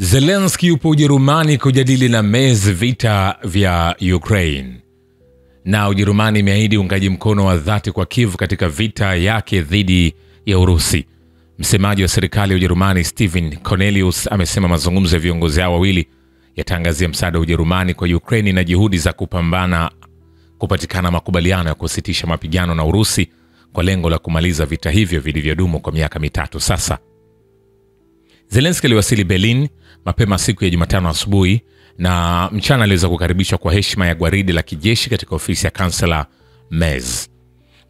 Zelensky yupo Ujerumani kujadili na Merz vita vya Ukraine. Na Ujerumani imeahidi uungaji mkono wa dhati kwa Kiev katika vita yake dhidi ya Urusi. Msemaji wa serikali ya Ujerumani Steven Cornelius amesema mazungumzo ya viongozi hao wawili yataangazia msaada wa Ujerumani kwa Ukraine na juhudi za kupatikana makubaliano ya kusitisha mapigano na Urusi kwa lengo la kumaliza vita hivyo vilivyodumu kwa miaka mitatu sasa. Zelensky aliwasili Berlin mapema siku ya Jumatano asubuhi na mchana aliweza kukaribishwa kwa heshima ya gwaride la kijeshi katika ofisi ya kansela Merz.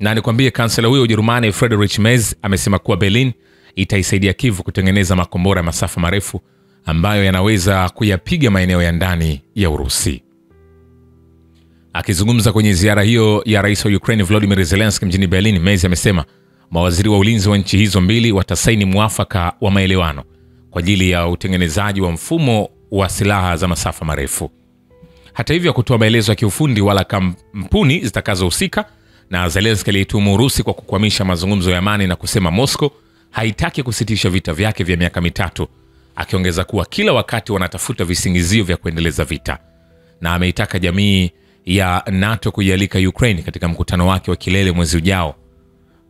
Na nikwambie kansela huyo Ujerumani Friedrich Merz amesema kuwa Berlin itaisaidia Kiev kutengeneza makombora ya masafa marefu ambayo yanaweza kuyapiga maeneo ya ndani ya Urusi. Akizungumza kwenye ziara hiyo ya rais wa Ukraine Volodymyr Zelensky mjini Berlin, Merz amesema mawaziri wa ulinzi wa nchi hizo mbili watasaini mwafaka wa maelewano kwa ajili ya utengenezaji wa mfumo wa silaha za masafa marefu. Hata hivyo kutoa maelezo ya kiufundi wala kampuni zitakazohusika, na Zelensky aliituhumu Urusi kwa kukwamisha mazungumzo ya amani na kusema Moscow haitaki kusitisha vita vyake vya miaka mitatu, akiongeza kuwa kila wakati wanatafuta visingizio vya kuendeleza vita. Na ameitaka jamii ya NATO kuialika Ukraine katika mkutano wake wa kilele mwezi ujao.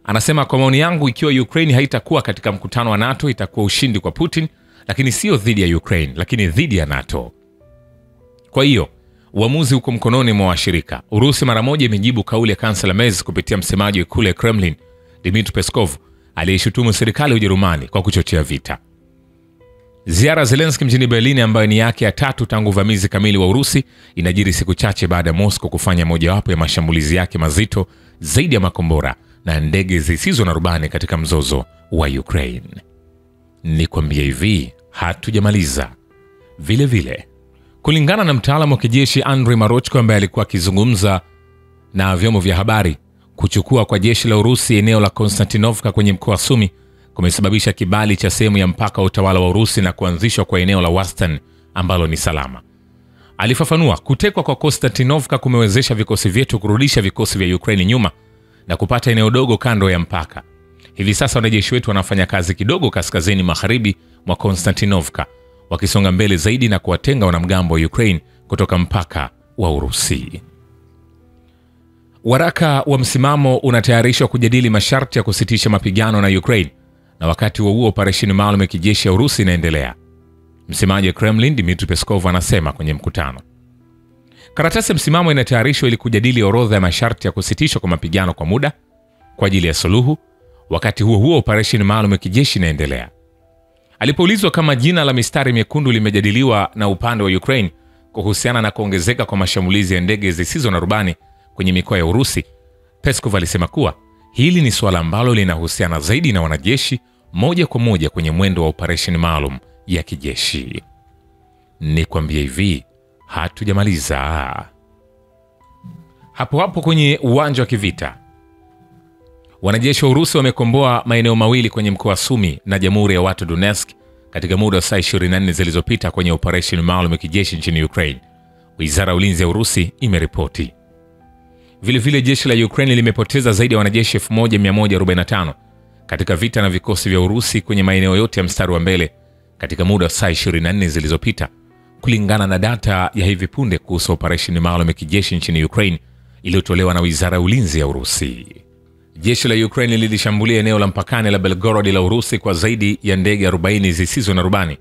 Anasema, kwa maoni yangu, ikiwa Ukraine haitakuwa katika mkutano wa NATO itakuwa ushindi kwa Putin, lakini sio dhidi ya Ukraine, lakini dhidi ya NATO. Kwa hiyo uamuzi uko mkononi mwa washirika. Urusi mara moja imejibu kauli ya kansela Merz kupitia msemaji wa ikulu ya Kremlin Dmitry Peskov aliyeshutumu serikali ya Ujerumani kwa kuchochea vita. Ziara Zelensky mjini Berlin, ambayo ni yake ya tatu tangu uvamizi kamili wa Urusi, inajiri siku chache baada ya Moscow kufanya mojawapo ya mashambulizi yake mazito zaidi ya makombora na ndege zisizo na rubani katika mzozo wa Ukraine. Nikwambia hivi, hatujamaliza. Vile vile, kulingana na mtaalamu wa kijeshi Andriy Marchko ambaye alikuwa akizungumza na vyombo vya habari, kuchukua kwa jeshi la Urusi eneo la Konstantinovka kwenye mkoa wa Sumi kumesababisha kibali cha sehemu ya mpaka wa utawala wa Urusi na kuanzishwa kwa eneo la wastani ambalo ni salama. Alifafanua, kutekwa kwa Konstantinovka kumewezesha vikosi vyetu kurudisha vikosi vya Ukraine nyuma na kupata eneo dogo kando ya mpaka. Hivi sasa wanajeshi wetu wanafanya kazi kidogo kaskazini magharibi mwa Konstantinovka, wakisonga mbele zaidi na kuwatenga wanamgambo wa Ukraine kutoka mpaka wa Urusi. Waraka wa msimamo unatayarishwa kujadili masharti ya kusitisha mapigano na Ukraine, na wakati huo operesheni maalum ya kijeshi ya Urusi inaendelea. Msemaji wa Kremlin Dmitry Peskov anasema kwenye mkutano, karatasi ya msimamo inatayarishwa ili kujadili orodha ya masharti ya kusitishwa kwa mapigano kwa muda kwa ajili ya suluhu. Wakati huo operesheni maalum ya kijeshi inaendelea. Alipoulizwa kama jina la mistari mekundu limejadiliwa na upande wa Ukraine kuhusiana na kuongezeka kwa mashambulizi ya ndege zisizo na rubani kwenye mikoa ya Urusi, Peskov alisema kuwa hili ni suala ambalo linahusiana zaidi na wanajeshi moja kwa moja kwenye mwendo wa operesheni maalum ya kijeshi. Nikwambia hivi, hatujamaliza. Hapo kwenye uwanja wa kivita, wanajeshi wa Urusi wamekomboa maeneo mawili kwenye mkoa wa Sumi na Jamhuri ya Watu Donetsk katika muda wa saa 24 zilizopita kwenye operesheni maalum ya kijeshi nchini Ukraine, Wizara ya Ulinzi ya Urusi imeripoti. Vile vile jeshi la Ukraine limepoteza zaidi ya wanajeshi 1145 katika vita na vikosi vya Urusi kwenye maeneo yote ya mstari wa mbele katika muda wa saa 24 zilizopita, kulingana na data ya hivi punde kuhusu operesheni maalum ya kijeshi nchini Ukraine iliyotolewa na Wizara ya Ulinzi ya Urusi. Jeshi la Ukraine lilishambulia eneo la mpakani la Belgorod la Urusi kwa zaidi ya ndege 40 zisizo na rubani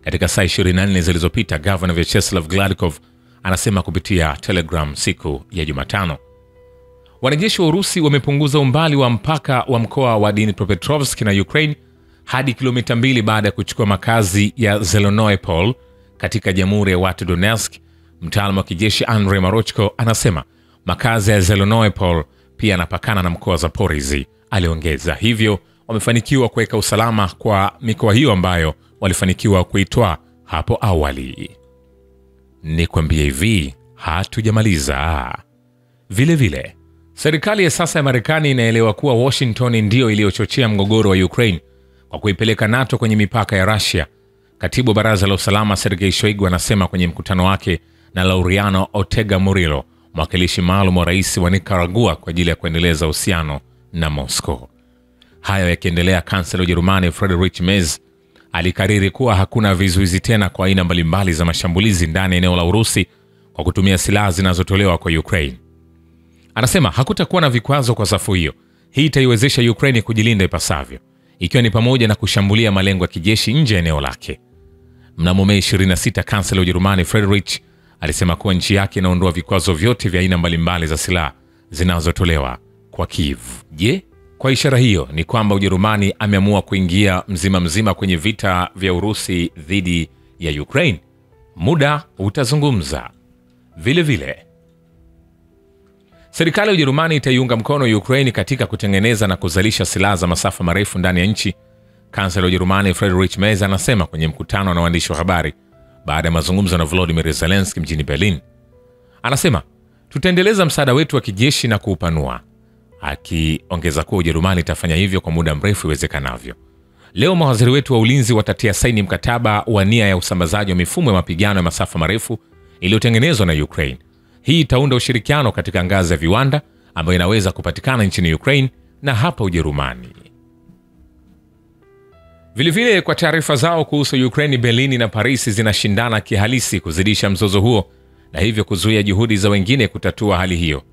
katika saa 24 zilizopita, Governor Vyacheslav Gladkov anasema kupitia Telegram siku ya Jumatano. Wanajeshi wa Urusi wamepunguza umbali wa mpaka wa mkoa wa Dnipropetrovsk na Ukraine hadi kilomita 2 baada ya kuchukua makazi ya Zelenoypol katika Jamhuri ya Watu Donetsk. Mtaalamu wa kijeshi Andriy Marchko anasema makazi ya Zelenoypol pia yanapakana na mkoa wa Zaporizhzhia. Aliongeza, hivyo wamefanikiwa kuweka usalama kwa mikoa hiyo ambayo walifanikiwa kuitwaa hapo awali. Nikwambie hivi, hatujamaliza. Vile vile, serikali ya sasa ya Marekani inaelewa kuwa Washington ndio iliyochochea mgogoro wa Ukraine kwa kuipeleka NATO kwenye mipaka ya Russia. Katibu wa Baraza la Usalama Sergei Shoigu anasema kwenye mkutano wake na Laureano Ortega Murillo, mwakilishi maalum wa rais wa Nicaragua kwa ajili ya kuendeleza uhusiano na Moscow. Hayo yakiendelea, kansela wa Ujerumani Friedrich Merz alikariri kuwa hakuna vizuizi tena kwa aina mbalimbali za mashambulizi ndani ya eneo la Urusi kwa kutumia silaha zinazotolewa kwa Ukraine. Anasema hakutakuwa na vikwazo kwa safu hiyo. Hii itaiwezesha Ukraine kujilinda ipasavyo, ikiwa ni pamoja na kushambulia malengo ya kijeshi nje ya eneo lake. Mnamo Mei 26, kansela wa Ujerumani Friedrich alisema kuwa nchi yake inaondoa vikwazo vyote vya aina mbalimbali za silaha zinazotolewa kwa Kiev. Je, kwa ishara hiyo ni kwamba Ujerumani ameamua kuingia mzima kwenye vita vya Urusi dhidi ya Ukraine? Muda utazungumza. Vile vile, serikali ya Ujerumani itaiunga mkono Ukraine katika kutengeneza na kuzalisha silaha za masafa marefu ndani ya nchi. Kansela wa Ujerumani Friedrich Merz anasema kwenye mkutano na waandishi wa habari baada ya mazungumzo na Volodymyr Zelensky mjini Berlin. Anasema, tutaendeleza msaada wetu wa kijeshi na kuupanua, akiongeza kuwa Ujerumani itafanya hivyo kwa muda mrefu iwezekanavyo. Leo mawaziri wetu wa ulinzi watatia saini mkataba wa nia ya usambazaji wa mifumo ya mapigano ya masafa marefu iliyotengenezwa na Ukraine. Hii itaunda ushirikiano katika ngazi ya viwanda ambayo inaweza kupatikana nchini Ukraine na hapa Ujerumani. Vilevile, kwa taarifa zao kuhusu Ukraine, Berlin na Paris zinashindana kihalisi kuzidisha mzozo huo na hivyo kuzuia juhudi za wengine kutatua hali hiyo.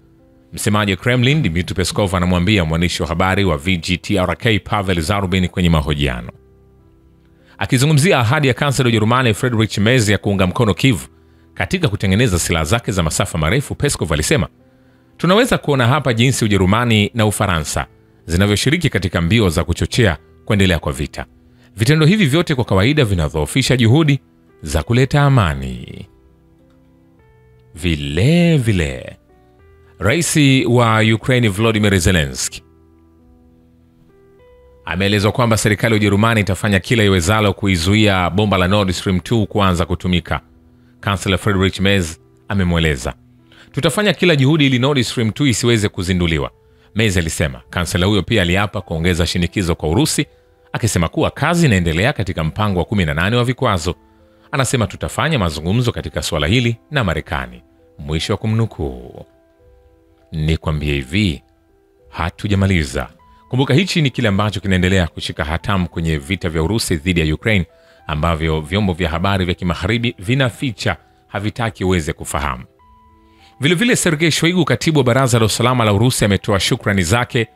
Msemaji wa Kremlin Dmitry Peskov anamwambia mwandishi wa habari wa VGTRK Pavel Zarubin kwenye mahojiano. Akizungumzia ahadi ya kansela wa Ujerumani Friedrich Merz ya kuunga mkono Kiev katika kutengeneza silaha zake za masafa marefu, Peskov alisema, tunaweza kuona hapa jinsi Ujerumani na Ufaransa zinavyoshiriki katika mbio za kuchochea kuendelea kwa vita. Vitendo hivi vyote kwa kawaida vinadhoofisha juhudi za kuleta amani. Vile vile, Rais wa Ukraine Volodymyr Zelensky ameelezwa kwamba serikali ya Ujerumani itafanya kila iwezalo kuizuia bomba la Nord Stream 2 kuanza kutumika. Kansela Friedrich Merz amemweleza, tutafanya kila juhudi ili Nord Stream 2 isiweze kuzinduliwa, Merz alisema. Kansela huyo pia aliapa kuongeza shinikizo kwa Urusi, akisema kuwa kazi inaendelea katika mpango wa 18 wa vikwazo. Anasema, tutafanya mazungumzo katika swala hili na Marekani. Mwisho wa kumnukuu. Ni kwambie hivi, hatujamaliza. Kumbuka hichi ni kile ambacho kinaendelea kushika hatamu kwenye vita vya Urusi dhidi ya Ukraine, ambavyo vyombo vya habari vya kimagharibi vinaficha, havitaki uweze kufahamu. Vilevile, Sergei Shoigu, katibu wa baraza la usalama la Urusi, ametoa shukrani zake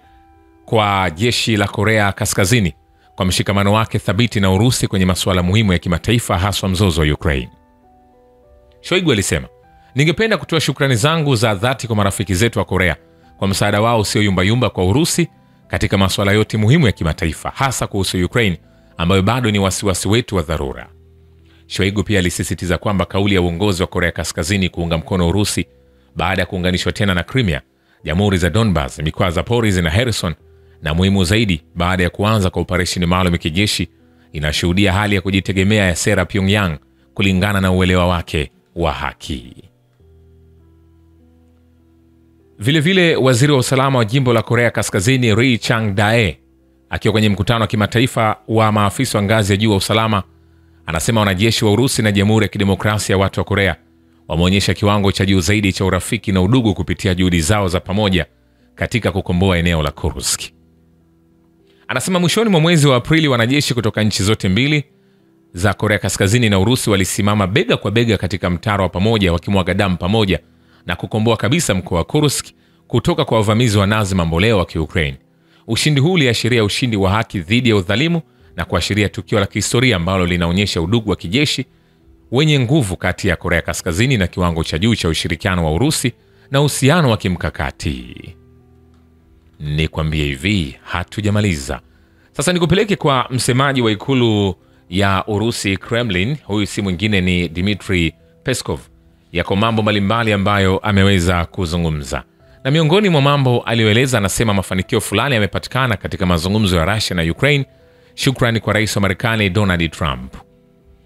kwa jeshi la Korea Kaskazini kwa mshikamano wake thabiti na Urusi kwenye masuala muhimu ya kimataifa, haswa mzozo wa Ukraine. Shoigu alisema, ningependa kutoa shukrani zangu za dhati kwa marafiki zetu wa Korea kwa msaada wao usio yumbayumba kwa Urusi katika masuala yote muhimu ya kimataifa, hasa kuhusu Ukraine ambayo bado ni wasiwasi wetu wa dharura. Shoigu pia alisisitiza kwamba kauli ya uongozi wa Korea Kaskazini kuunga mkono Urusi baada ya kuunganishwa tena na Crimea, jamhuri za Donbas, mikoa za Zaporizhzhia na Kherson, na muhimu zaidi baada ya kuanza kwa operesheni maalum ya kijeshi, inashuhudia hali ya kujitegemea ya sera Pyongyang kulingana na uelewa wake wa haki. Vilevile, waziri wa usalama wa jimbo la Korea Kaskazini Ri Chang-dae, akiwa kwenye mkutano wa kimataifa wa maafisa wa ngazi ya juu wa usalama, anasema wanajeshi wa Urusi na Jamhuri ya Kidemokrasia ya Watu wa Korea wameonyesha kiwango cha juu zaidi cha urafiki na udugu kupitia juhudi zao za pamoja katika kukomboa eneo la Kursk. Anasema mwishoni mwa mwezi wa Aprili wanajeshi kutoka nchi zote mbili za Korea Kaskazini na Urusi walisimama bega kwa bega katika mtaro wa pamoja, wakimwaga damu pamoja na kukomboa kabisa mkoa wa Kursk kutoka kwa wavamizi wa Nazi mamboleo wa Kiukraine. Ushindi huu uliashiria ushindi wa haki dhidi ya udhalimu na kuashiria tukio la kihistoria ambalo linaonyesha udugu wa kijeshi wenye nguvu kati ya Korea Kaskazini na kiwango cha juu cha ushirikiano wa Urusi na uhusiano wa kimkakati. Ni kwambie hivi, hatujamaliza. Sasa nikupeleke kwa msemaji wa ikulu ya Urusi Kremlin. Huyu si mwingine ni Dmitry Peskov. Yako mambo mbalimbali ambayo ameweza kuzungumza, na miongoni mwa mambo aliyoeleza, anasema mafanikio fulani yamepatikana katika mazungumzo ya Russia na Ukraine, shukrani kwa rais wa Marekani Donald Trump.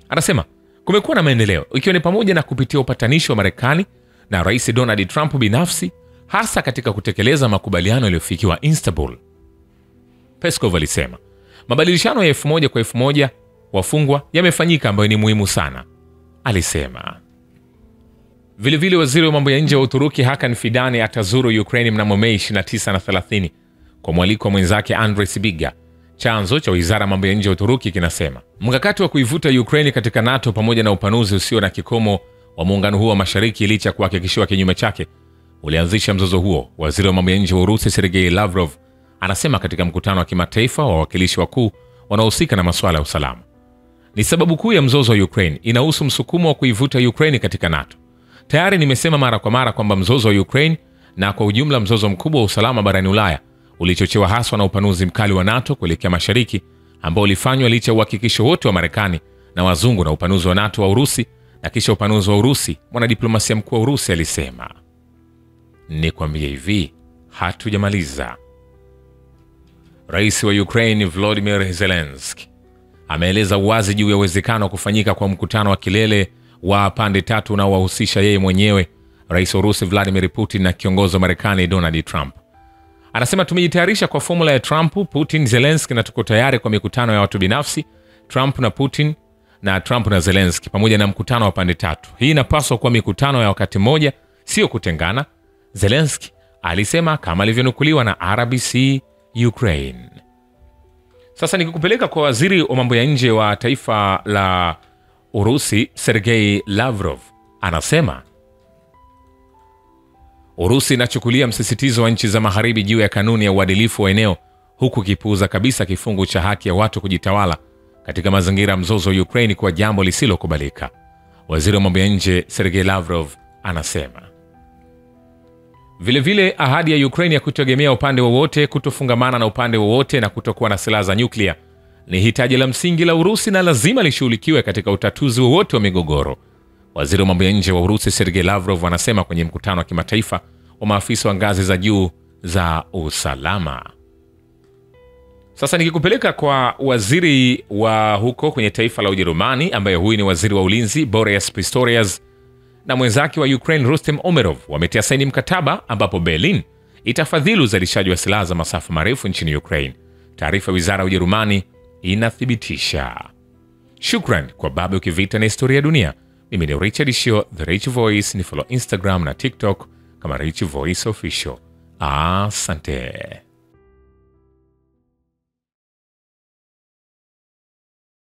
Anasema kumekuwa na maendeleo, ikiwa ni pamoja na kupitia upatanishi wa Marekani na rais Donald Trump binafsi, hasa katika kutekeleza makubaliano yaliyofikiwa Istanbul. Peskov alisema mabadilishano ya 1000 kwa 1000 wafungwa yamefanyika, ambayo ni muhimu sana, alisema. Vilevile, waziri wa mambo ya nje wa Uturuki Hakan Fidan atazuru Ukraine mnamo Mei 29 na 30 kwa mwaliko wa mwenzake Andrei Sybiga. Chanzo cha wizara mambo ya nje ya Uturuki kinasema mkakati wa kuivuta Ukraine katika NATO pamoja na upanuzi usio na kikomo wa muungano huo wa mashariki licha ya kuhakikishiwa kinyume chake ulianzisha mzozo huo. Waziri wa mambo ya nje wa Urusi Sergei Lavrov anasema katika mkutano wa kimataifa wa wawakilishi wakuu wanaohusika na masuala ya usalama. Ni sababu kuu ya mzozo wa Ukraine inahusu msukumo wa kuivuta Ukraine katika NATO. Tayari nimesema mara kwa mara kwamba mzozo wa Ukraine na kwa ujumla mzozo mkubwa wa usalama barani Ulaya ulichochewa haswa na upanuzi mkali wa NATO kuelekea mashariki ambao ulifanywa licha ya uhakikisho wote wa Marekani na wazungu na upanuzi wa NATO wa Urusi na kisha upanuzi wa Urusi. Mwanadiplomasia mkuu wa Urusi alisema, nikwambie hivi, hatujamaliza. Rais wa Ukraine Volodymyr Zelensky ameeleza wazi juu ya uwezekano wa kufanyika kwa mkutano wa kilele wa pande tatu unaowahusisha yeye mwenyewe, Rais wa Urusi Vladimir Putin na kiongozi wa Marekani Donald Trump. Anasema tumejitayarisha kwa formula ya Trump, Putin, Zelensky na tuko tayari kwa mikutano ya watu binafsi, Trump na Putin na Trump na Zelensky pamoja na mkutano wa pande tatu. Hii inapaswa kuwa mikutano ya wakati mmoja, sio kutengana, Zelensky alisema kama alivyonukuliwa na RBC Ukraine. Sasa nikikupeleka kwa waziri wa mambo ya nje wa taifa la Urusi Sergei Lavrov anasema Urusi inachukulia msisitizo wa nchi za magharibi juu ya kanuni ya uadilifu wa eneo huku kipuuza kabisa kifungu cha haki ya watu kujitawala katika mazingira mzozo wa Ukraine kwa jambo lisilokubalika. Waziri wa mambo ya nje Sergei Lavrov anasema vilevile ahadi ya Ukraine ya kutegemea upande wowote, kutofungamana na upande wowote na kutokuwa na silaha za nyuklia ni hitaji la msingi la Urusi na lazima lishughulikiwe katika utatuzi wowote wa migogoro. Waziri wa mambo ya nje wa Urusi Sergei Lavrov anasema kwenye mkutano wa kimataifa wa maafisa wa ngazi za juu za usalama. Sasa nikikupeleka kwa waziri wa huko kwenye taifa la Ujerumani ambaye huyu ni waziri wa ulinzi Boris Pistorius na mwenzake wa Ukraine Rustem Umerov wametia saini mkataba ambapo Berlin itafadhili uzalishaji wa silaha za masafa marefu nchini Ukraine. Taarifa ya wizara ya Ujerumani inathibitisha. Shukran kwa Babu Ukivita na Historia ya Dunia. Mimi ni Richard Shio, The Rich Voice. Ni follow Instagram na TikTok kama Rich Voice Official. Asante.